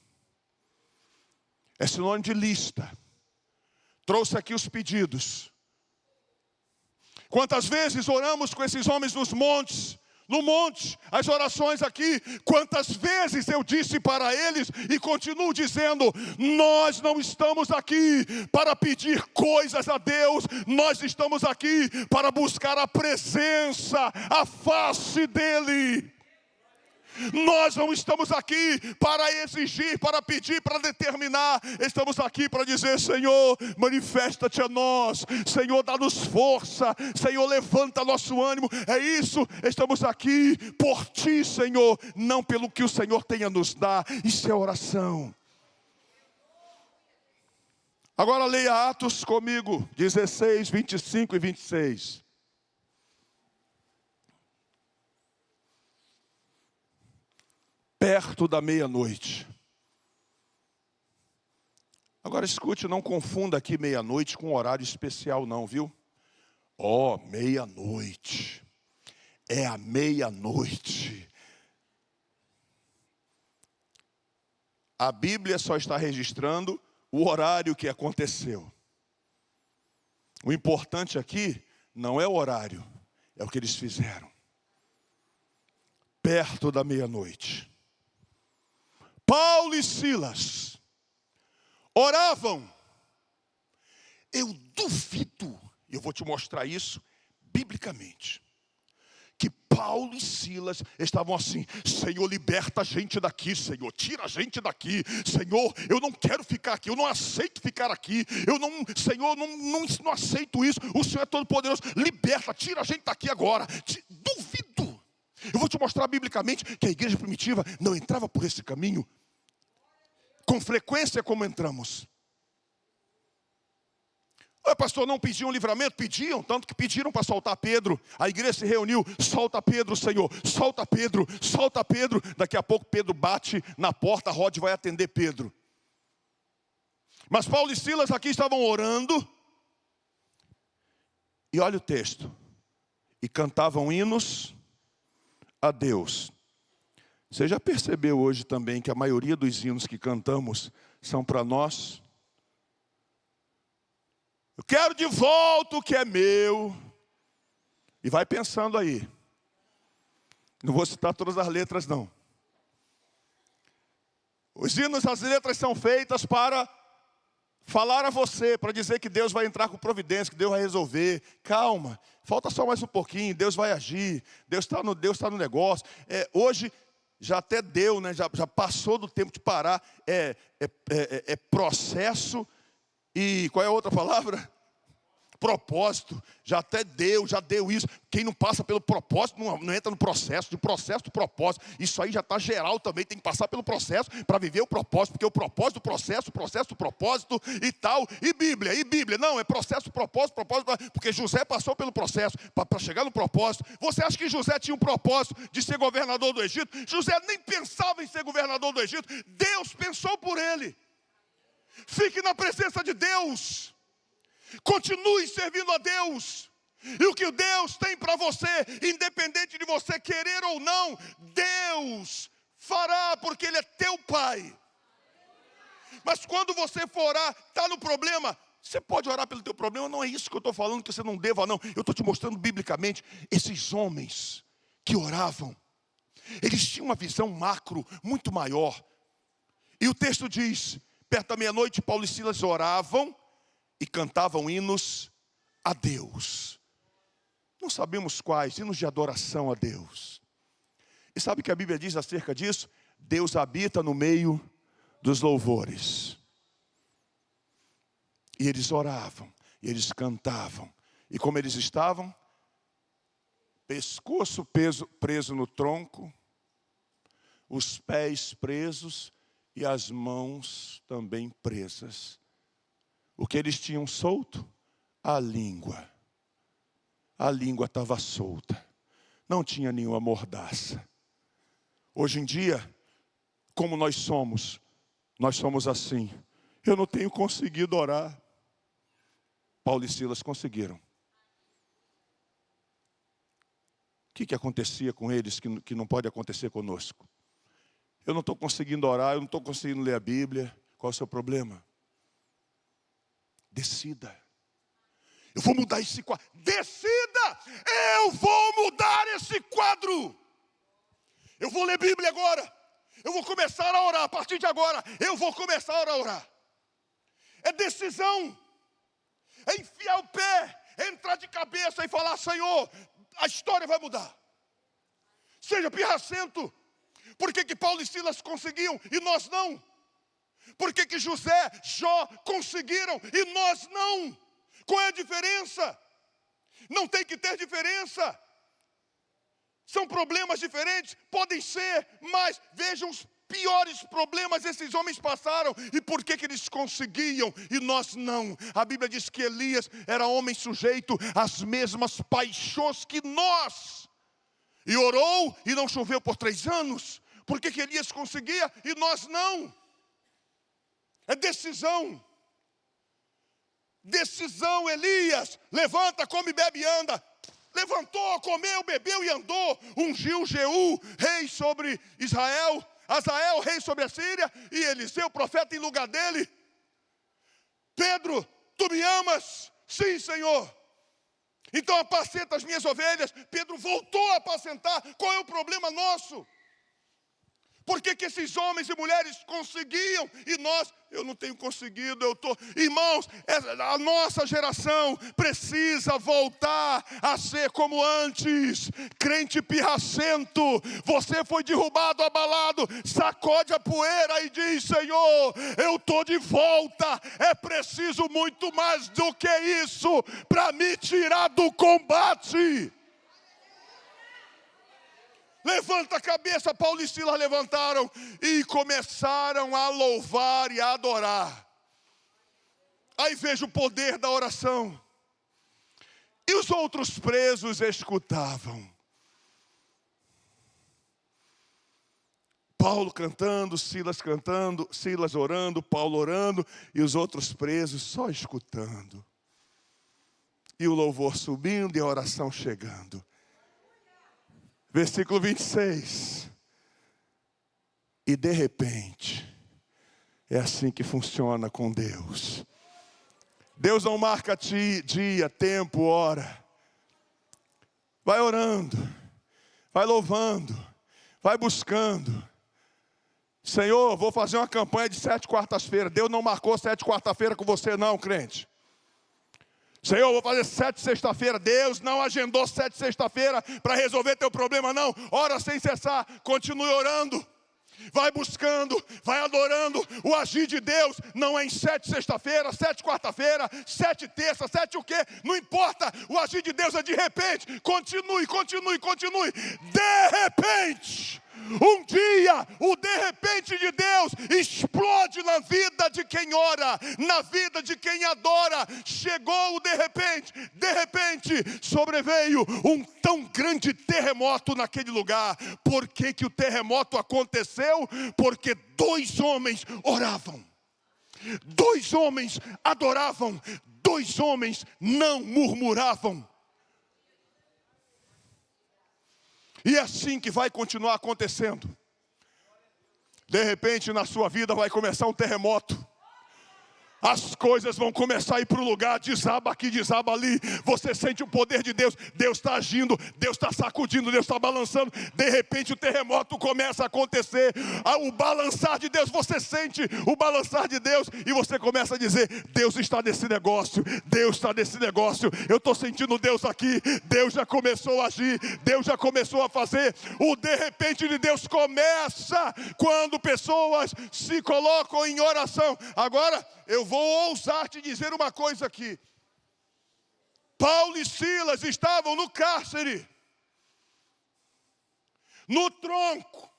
S1: É sinônimo de lista. Trouxe aqui os pedidos. Quantas vezes oramos com esses homens nos montes? No monte, as orações aqui, quantas vezes eu disse para eles e continuo dizendo: nós não estamos aqui para pedir coisas a Deus, nós estamos aqui para buscar a presença, a face dEle. Nós não estamos aqui para exigir, para pedir, para determinar. Estamos aqui para dizer: Senhor, manifesta-te a nós. Senhor, dá-nos força. Senhor, levanta nosso ânimo. É isso, estamos aqui por Ti, Senhor, não pelo que o Senhor tenha nos dar. Isso é oração. Agora leia Atos comigo, 16, 25 e 26. Perto da meia-noite. Agora escute, não confunda aqui meia-noite com horário especial não, viu? Meia-noite. É a meia-noite. A Bíblia só está registrando o horário que aconteceu. O importante aqui não é o horário, é o que eles fizeram. Perto da meia-noite. Paulo e Silas oravam. Eu duvido, eu vou te mostrar isso biblicamente, que Paulo e Silas estavam assim: Senhor, liberta a gente daqui, Senhor, tira a gente daqui, Senhor, eu não quero ficar aqui, eu não aceito ficar aqui, Senhor, não aceito isso, o Senhor é todo poderoso, liberta, tira a gente daqui agora. Duvido. Eu vou te mostrar biblicamente que a igreja primitiva não entrava por esse caminho com frequência como entramos. Pastor, não pediam livramento? Pediam, tanto que pediram para soltar Pedro. A igreja se reuniu: solta Pedro, Senhor, solta Pedro, solta Pedro. Daqui a pouco Pedro bate na porta, Rod vai atender Pedro. Mas Paulo e Silas aqui estavam orando. E olha o texto: e cantavam hinos a Deus. Você já percebeu hoje também que a maioria dos hinos que cantamos são para nós? Eu quero de volta o que é meu. E vai pensando aí. Não vou citar todas as letras não. Os hinos, as letras são feitas para falar a você, para dizer que Deus vai entrar com providência, que Deus vai resolver. Calma, falta só mais um pouquinho, Deus vai agir, Deus está no negócio. Hoje já até deu, né? já passou do tempo de parar. É processo e qual é a outra palavra? Propósito. Já deu isso. Quem não passa pelo propósito não entra no processo, de processo do propósito. Isso aí já está geral também, tem que passar pelo processo para viver o propósito, porque o propósito do processo, o processo do propósito e tal. E Bíblia, não, é processo, propósito, porque José passou pelo processo para chegar no propósito. Você acha que José tinha um propósito de ser governador do Egito? José nem pensava em ser governador do Egito, Deus pensou por ele. Fique na presença de Deus. Continue servindo a Deus. E o que Deus tem para você, independente de você querer ou não, Deus fará, porque Ele é teu Pai. Mas quando você for orar, está no problema, você pode orar pelo teu problema. Não é isso que eu estou falando, que você não deva não. Eu estou te mostrando biblicamente, esses homens que oravam, eles tinham uma visão macro muito maior. E o texto diz: perto da meia-noite, Paulo e Silas oravam e cantavam hinos a Deus. Não sabemos quais, hinos de adoração a Deus. E sabe o que a Bíblia diz acerca disso? Deus habita no meio dos louvores. E eles oravam, e eles cantavam. E como eles estavam? Pescoço preso no tronco, os pés presos e as mãos também presas. O que eles tinham solto? A língua. A língua estava solta. Não tinha nenhuma mordaça. Hoje em dia, como nós somos assim. Eu não tenho conseguido orar. Paulo e Silas conseguiram. O que acontecia com eles que não pode acontecer conosco? Eu não estou conseguindo orar, eu não estou conseguindo ler a Bíblia. Qual é o seu problema? Decida. Eu vou mudar esse quadro. Decida! Eu vou mudar esse quadro. Eu vou ler Bíblia agora. Eu vou começar a orar. A partir de agora, eu vou começar a orar. É decisão. É enfiar o pé, é entrar de cabeça e falar: Senhor, a história vai mudar. Seja pirracento. Por que Paulo e Silas conseguiam e nós não? Por que José, Jó conseguiram e nós não? Qual é a diferença? Não tem que ter diferença. São problemas diferentes? Podem ser, mas vejam os piores problemas esses homens passaram. E por que eles conseguiam e nós não? A Bíblia diz que Elias era homem sujeito às mesmas paixões que nós. E orou e não choveu por 3 anos. Por que Elias conseguia e nós não? É decisão. Decisão. Elias, levanta, come, bebe e anda. Levantou, comeu, bebeu e andou. Ungiu Jeú, rei sobre Israel. Azael, rei sobre a Síria. E Eliseu, profeta em lugar dele. Pedro, tu me amas? Sim, Senhor. Então apacenta as minhas ovelhas. Pedro voltou a apacentar. Qual é o problema nosso? Por que esses homens e mulheres conseguiam e nós, eu não tenho conseguido, Irmãos, a nossa geração precisa voltar a ser como antes. Crente pirracento, você foi derrubado, abalado, sacode a poeira e diz: Senhor, eu estou de volta. É preciso muito mais do que isso para me tirar do combate. Levanta a cabeça. Paulo e Silas levantaram e começaram a louvar e a adorar. Aí veja o poder da oração. E os outros presos escutavam. Paulo cantando, Silas orando, Paulo orando e os outros presos só escutando. E o louvor subindo e a oração chegando. Versículo 26. E de repente, é assim que funciona com Deus. Deus não marca dia, tempo, hora. Vai orando, vai louvando, vai buscando. Senhor, vou fazer uma campanha de 7 quartas-feiras. Deus não marcou 7 quarta-feira com você não, crente. Senhor, vou fazer 7 sexta-feira. Deus não agendou 7 sexta-feira para resolver teu problema, não. Ora sem cessar, continue orando. Vai buscando, vai adorando. O agir de Deus não é em 7 sexta-feira, 7 quarta-feira, 7 terça, 7 o quê? Não importa, o agir de Deus é de repente. Continue. De repente. Um dia, o de repente de Deus explode na vida de quem ora, na vida de quem adora. Chegou o de repente sobreveio um tão grande terremoto naquele lugar. Por que o terremoto aconteceu? Porque 2 homens oravam, 2 homens adoravam, 2 homens não murmuravam. E é assim que vai continuar acontecendo. De repente na sua vida vai começar um terremoto. as coisas vão começar a ir para o lugar, desaba aqui, desaba ali. Você sente o poder de Deus, Deus está agindo, Deus está sacudindo, Deus está balançando. De repente o terremoto começa a acontecer, o balançar de Deus, você sente o balançar de Deus, e você começa a dizer: Deus está nesse negócio, Deus está nesse negócio, eu estou sentindo Deus aqui, Deus já começou a agir, Deus já começou a fazer. O de repente de Deus começa quando pessoas se colocam em oração. Agora, eu vou ousar te dizer uma coisa aqui. Paulo e Silas estavam no cárcere, no tronco,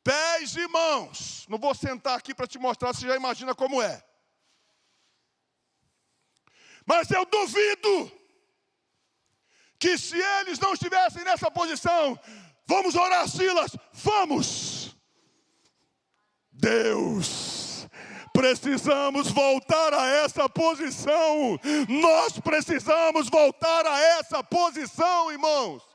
S1: pés e mãos. Não vou sentar aqui para te mostrar, você já imagina como é. Mas eu duvido que se eles não estivessem nessa posição, vamos orar, Silas, vamos. Deus, precisamos voltar a essa posição. Nós precisamos voltar a essa posição, irmãos.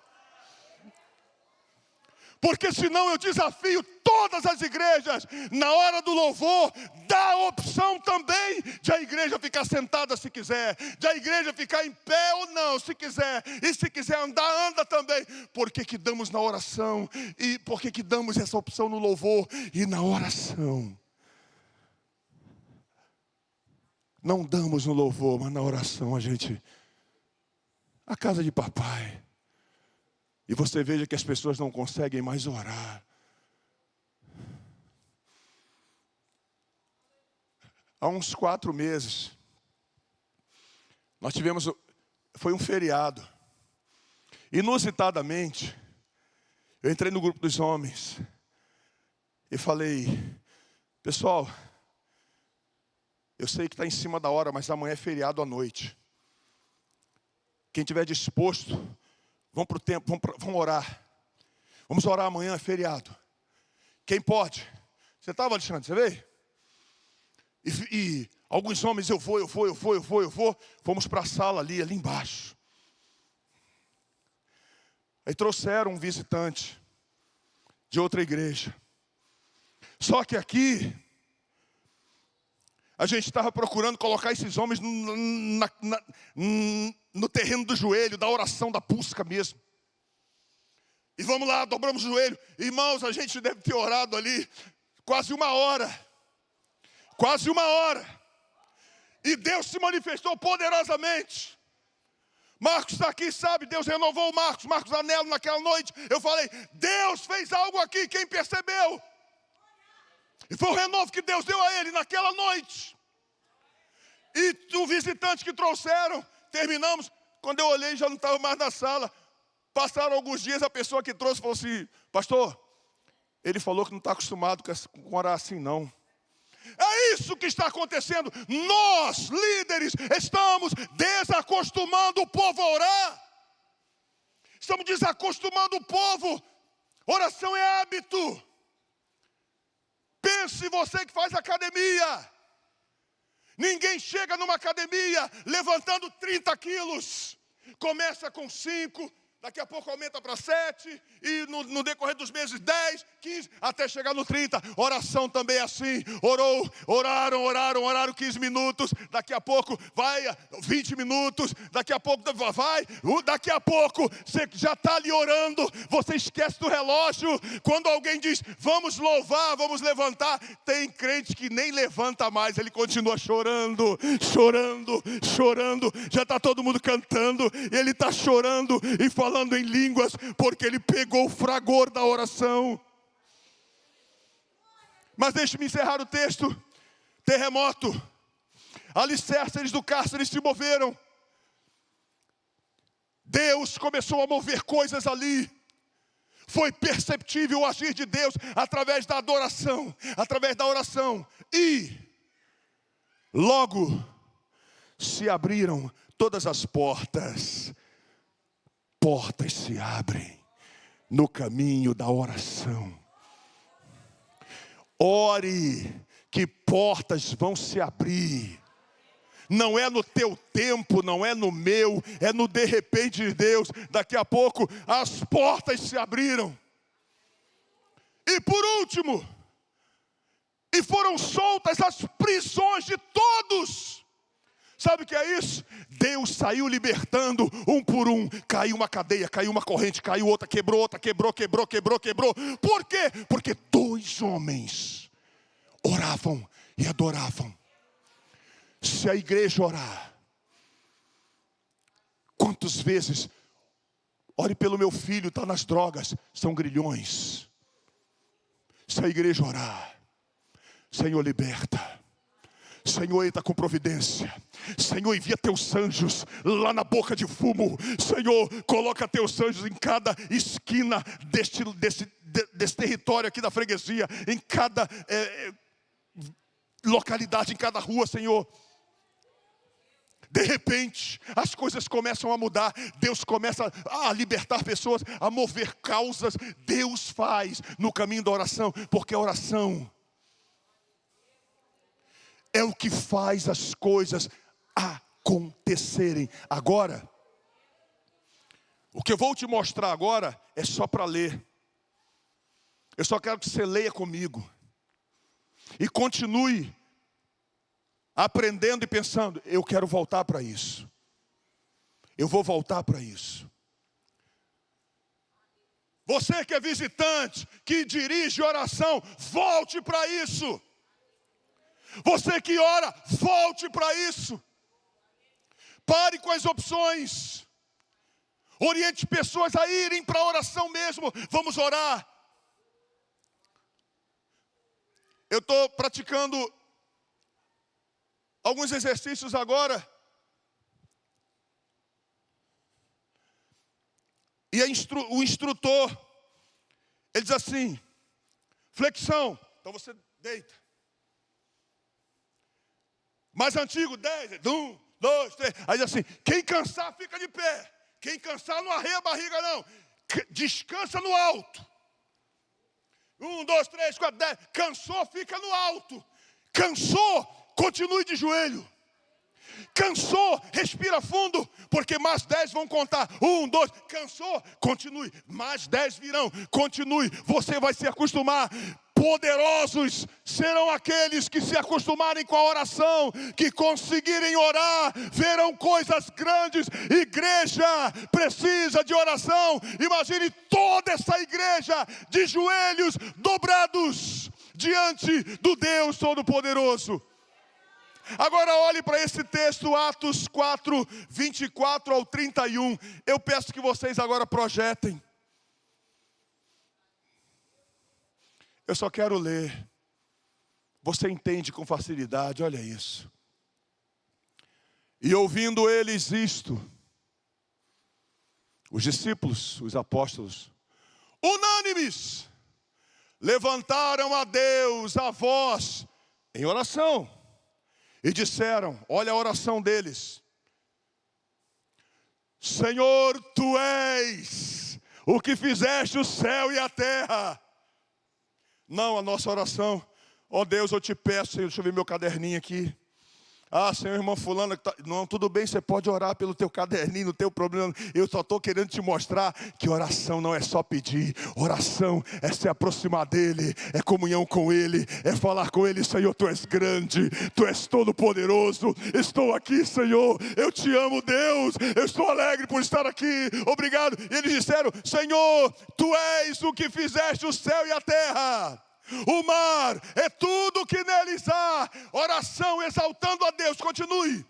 S1: Porque senão eu desafio todas as igrejas, na hora do louvor, dá a opção também de a igreja ficar sentada se quiser, de a igreja ficar em pé ou não, se quiser, e se quiser andar, anda também. Por que que damos na oração? E por que que damos essa opção no louvor e na oração? Não damos no louvor, mas na oração a casa de papai. E você veja que as pessoas não conseguem mais orar. Há uns 4 meses, nós tivemos, foi um feriado. Inusitadamente, eu entrei no grupo dos homens e falei: pessoal, eu sei que está em cima da hora, mas amanhã é feriado à noite. Quem tiver disposto, vamos para o templo, vamos orar. Vamos orar amanhã, é feriado. Quem pode? Você estava, Alexandre, você veio? E alguns homens, eu vou. Fomos para a sala ali embaixo. Aí trouxeram um visitante de outra igreja. Só que aqui, a gente estava procurando colocar esses homens no terreno do joelho, da oração, da busca mesmo. E vamos lá, dobramos o joelho. Irmãos, a gente deve ter orado ali quase 1 hora. Quase 1 hora. E Deus se manifestou poderosamente. Marcos está aqui, sabe? Deus renovou o Marcos Anelo naquela noite. Eu falei: Deus fez algo aqui, quem percebeu? E foi o renovo que Deus deu a ele naquela noite. E o visitante que trouxeram, terminamos. Quando eu olhei, já não estava mais na sala. Passaram alguns dias, a pessoa que trouxe falou assim: pastor, ele falou que não está acostumado com orar assim não. É isso que está acontecendo. Nós, líderes, estamos desacostumando o povo a orar. Estamos desacostumando o povo. Oração é hábito. Pense você que faz academia. Ninguém chega numa academia levantando 30 quilos. Começa com 5, daqui a pouco aumenta para 7, e no decorrer dos meses 10, 15, até chegar no 30. Oração também é assim. Oraram 15 minutos, daqui a pouco vai 20 minutos, daqui a pouco você já está ali orando, você esquece do relógio. Quando alguém diz: vamos louvar, vamos levantar, tem crente que nem levanta mais, ele continua chorando, já está todo mundo cantando, ele está chorando e falando em línguas, porque ele pegou o fragor da oração. Mas deixe-me encerrar o texto. Terremoto. Alicerces do cárcere se moveram. Deus começou a mover coisas ali. Foi perceptível o agir de Deus através da adoração, através da oração. E logo se abriram todas as portas. Portas se abrem no caminho da oração. Ore, que portas vão se abrir. Não é no teu tempo, não é no meu, é no de repente de Deus. Daqui a pouco as portas se abriram. E por último, E foram soltas as prisões de todos. Sabe o que é isso? Deus saiu libertando um por um. Caiu uma cadeia, caiu uma corrente, caiu outra, quebrou. Por quê? Porque 2 homens oravam e adoravam. Se a igreja orar, quantas vezes, ore pelo meu filho, está nas drogas, são grilhões. Se a igreja orar, Senhor, liberta. Senhor, entra com providência. Senhor, envia teus anjos lá na boca de fumo. Senhor, coloca teus anjos em cada esquina desse território aqui da freguesia, em cada localidade, em cada rua, Senhor. De repente, as coisas começam a mudar. Deus começa a libertar pessoas, a mover causas. Deus faz no caminho da oração, porque a oração é o que faz as coisas acontecerem. Agora, o que eu vou te mostrar agora é só para ler. Eu só quero que você leia comigo e continue aprendendo e pensando, eu quero voltar para isso. Eu vou voltar para isso. Você que é visitante, que dirige oração, volte para isso. Você que ora, volte para isso. Pare com as opções. Oriente pessoas a irem para a oração mesmo. Vamos orar. Eu estou praticando alguns exercícios agora. E o instrutor, ele diz assim, flexão. Então você deita. Mais antigo, 10, 1, 2, 3. Aí diz assim, quem cansar fica de pé. Quem cansar não arreia a barriga não. Descansa no alto. 1, 2, 3, 4, 10. Cansou, fica no alto. Cansou, continue de joelho. Cansou, respira fundo, porque mais 10 vão contar. 1, 2, cansou, continue. Mais 10 virão, continue. Você vai se acostumar. Poderosos serão aqueles que se acostumarem com a oração, que conseguirem orar, verão coisas grandes. Igreja precisa de oração. Imagine toda essa igreja de joelhos dobrados diante do Deus Todo-Poderoso. Agora olhe para esse texto, Atos 4, 24 ao 31. Eu peço que vocês agora projetem. Eu só quero ler. Você entende com facilidade, olha isso. E ouvindo eles isto, os discípulos, os apóstolos, unânimes, levantaram a Deus a voz em oração. E disseram, olha a oração deles. Senhor, Tu és o que fizeste o céu e a terra. Não a nossa oração. Ó Deus, eu te peço, Senhor, deixa eu ver meu caderninho aqui. Ah, Senhor, irmão fulano, não, tudo bem, você pode orar pelo teu caderninho, no teu problema. Eu só estou querendo te mostrar que oração não é só pedir. Oração é se aproximar dEle, é comunhão com Ele, é falar com Ele. Senhor, Tu és grande, Tu és todo poderoso. Estou aqui, Senhor, eu te amo, Deus. Eu estou alegre por estar aqui, obrigado. E eles disseram, Senhor, Tu és o que fizeste o céu e a terra. O mar é tudo que neles há. Oração exaltando a Deus, continue.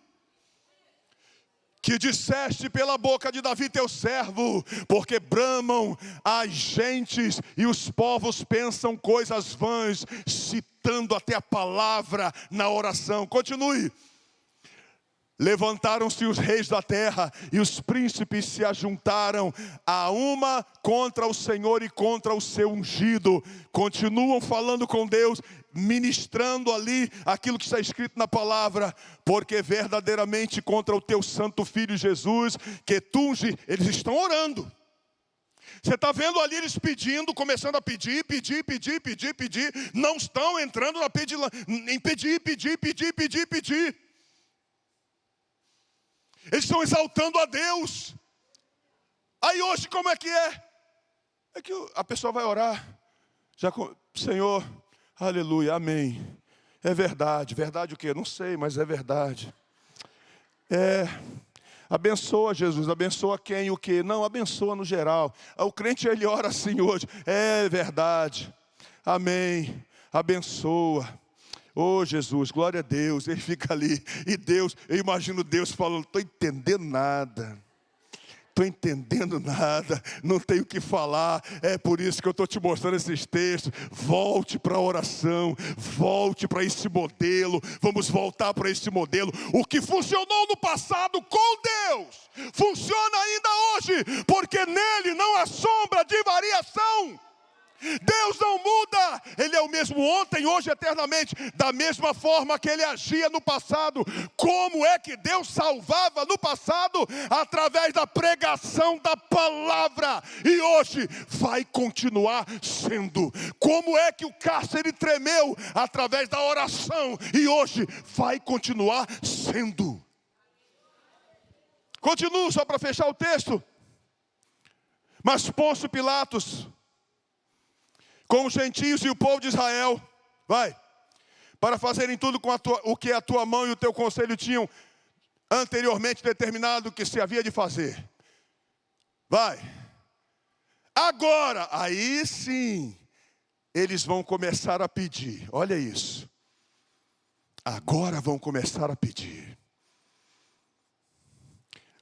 S1: Que disseste pela boca de Davi teu servo, porque bramam as gentes e os povos pensam coisas vãs, citando até a palavra na oração. Continue. Levantaram-se os reis da terra e os príncipes se ajuntaram a uma contra o Senhor e contra o seu ungido. Continuam falando com Deus, ministrando ali aquilo que está escrito na palavra. Porque verdadeiramente contra o teu santo filho Jesus, que tu ungi, eles estão orando. Você está vendo ali eles pedindo, começando a pedir. Não estão entrando em pedir. Eles estão exaltando a Deus. Aí hoje como é que é? É que a pessoa vai orar. Senhor, Aleluia, amém. É verdade. Verdade o quê? Não sei, mas é verdade. Abençoa, Jesus. Abençoa quem e o quê? Não, abençoa no geral. O crente, ele ora assim hoje. É verdade. Amém. Abençoa. Oh, Jesus, glória a Deus. Ele fica ali. E Deus, eu imagino Deus falando, não estou entendendo nada. Estou entendendo nada, não tenho o que falar. É por isso que eu estou te mostrando esses textos. Volte para a oração, volte para esse modelo. Vamos voltar para esse modelo. O que funcionou no passado com Deus, funciona ainda hoje, porque nele não há sombra de variação. Deus não muda, Ele é o mesmo ontem, hoje, eternamente. Da mesma forma que Ele agia no passado. Como é que Deus salvava no passado? Através da pregação da palavra. E hoje vai continuar sendo. Como é que o cárcere tremeu? Através da oração. E hoje vai continuar sendo. Continuo só para fechar o texto. Mas Pôncio Pilatos, com os gentios e o povo de Israel, para fazerem tudo com o que a tua mão e o teu conselho tinham anteriormente determinado que se havia de fazer. Agora, aí sim, eles vão começar a pedir. Olha isso. Agora vão começar a pedir.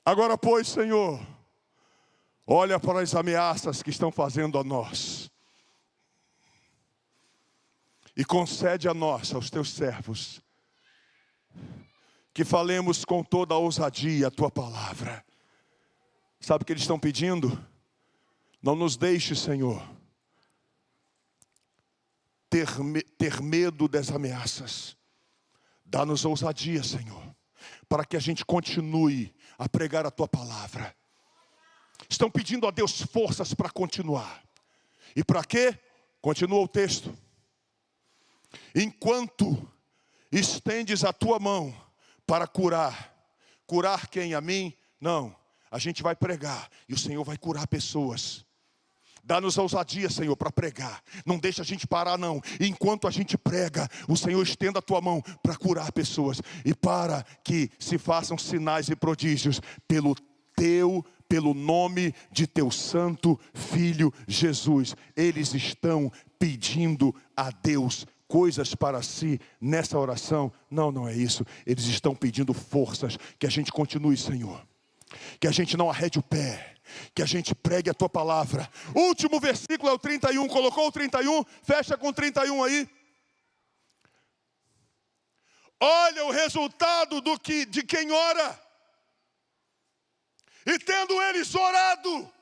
S1: Agora, pois, Senhor, olha para as ameaças que estão fazendo a nós. E concede a nós, aos teus servos, que falemos com toda a ousadia a tua palavra. Sabe o que eles estão pedindo? Não nos deixe, Senhor, ter medo das ameaças. Dá-nos ousadia, Senhor, para que a gente continue a pregar a tua palavra. Estão pedindo a Deus forças para continuar. E para quê? Continua o texto. Enquanto estendes a tua mão para curar. Curar quem? A mim? Não. A gente vai pregar e o Senhor vai curar pessoas. Dá-nos ousadia, Senhor, para pregar. Não deixa a gente parar, não. Enquanto a gente prega, o Senhor estenda a tua mão para curar pessoas. E para que se façam sinais e prodígios pelo nome de teu santo Filho Jesus. Eles estão pedindo a Deus coisas para si nessa oração. Não é isso. Eles estão pedindo forças. Que a gente continue, Senhor. Que a gente não arrede o pé. Que a gente pregue a tua palavra. Último versículo é o 31. Colocou o 31? Fecha com o 31 aí. Olha o resultado de quem ora. E tendo eles orado,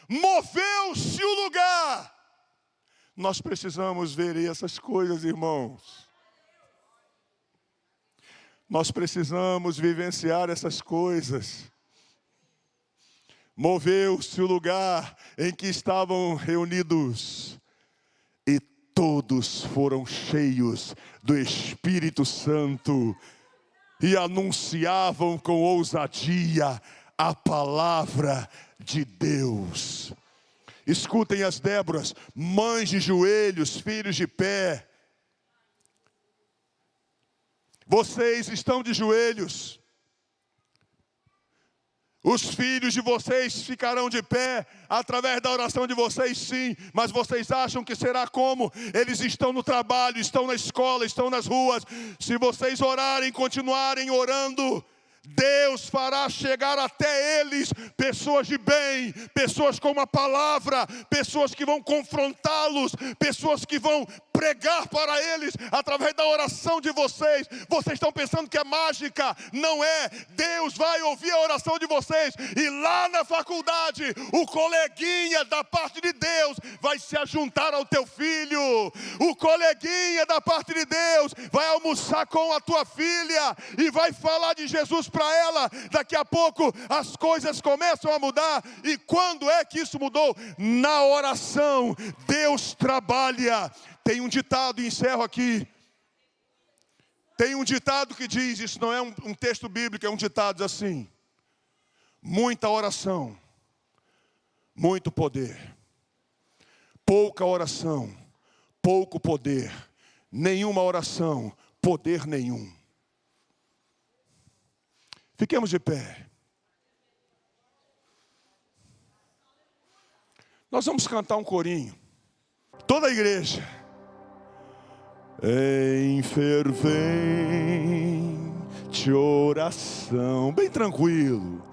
S1: moveu-se o lugar. Nós precisamos ver essas coisas, irmãos. Nós precisamos vivenciar essas coisas. Moveu-se o lugar em que estavam reunidos. E todos foram cheios do Espírito Santo. E anunciavam com ousadia a palavra de Deus. Escutem as Déboras, mães de joelhos, filhos de pé. Vocês estão de joelhos. Os filhos de vocês ficarão de pé através da oração de vocês, sim. Mas vocês acham que será como? Eles estão no trabalho, estão na escola, estão nas ruas. Se vocês orarem, continuarem orando, Deus fará chegar até eles pessoas de bem, pessoas com uma palavra, pessoas que vão confrontá-los, pessoas que vão pregar para eles através da oração de vocês. Vocês estão pensando que é mágica? Não é. Deus vai ouvir a oração de vocês e lá na faculdade o coleguinha da parte de Deus vai se ajuntar ao teu filho. O coleguinha da parte de Deus vai almoçar com a tua filha e vai falar de Jesus para ela. Daqui a pouco as coisas começam a mudar. E quando é que isso mudou? Na oração. Deus trabalha. Tem um ditado, e encerro aqui. Tem um ditado que diz, isso não é um texto bíblico, é um ditado, diz assim: muita oração, muito poder. Pouca oração, pouco poder. Nenhuma oração, poder nenhum. Fiquemos de pé. Nós vamos cantar um corinho. Toda a igreja. Em fervente oração, bem tranquilo,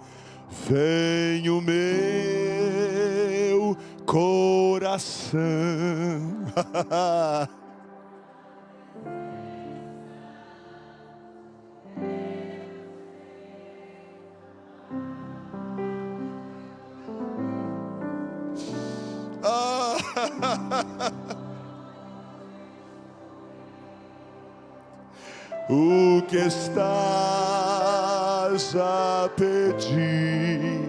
S1: vem o meu coração. O que estás a pedir,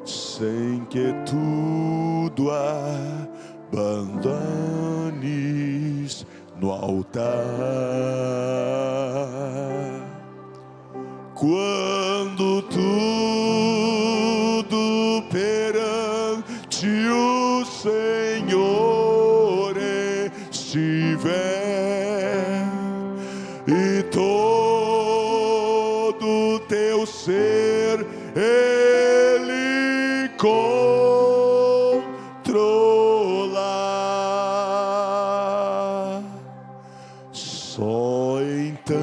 S1: sem que tudo abandones no altar. Quando tudo perante o Senhor estiver, e todo teu ser Ele controla, só então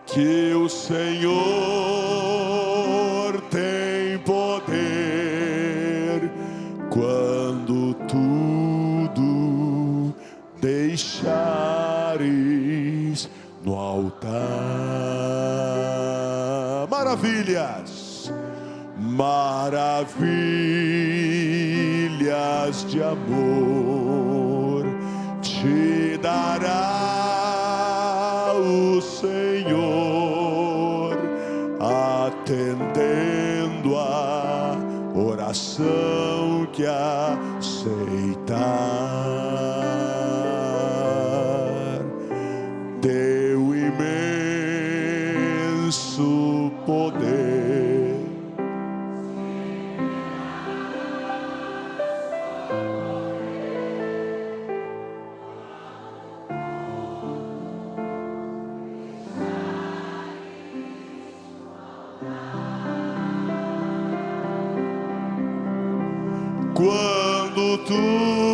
S1: que o Senhor tem poder. Quando tudo deixares no altar, maravilhas, maravilhas de amor te dará o Senhor, atendendo a oração que aceitar. Teu imenso poder quando tu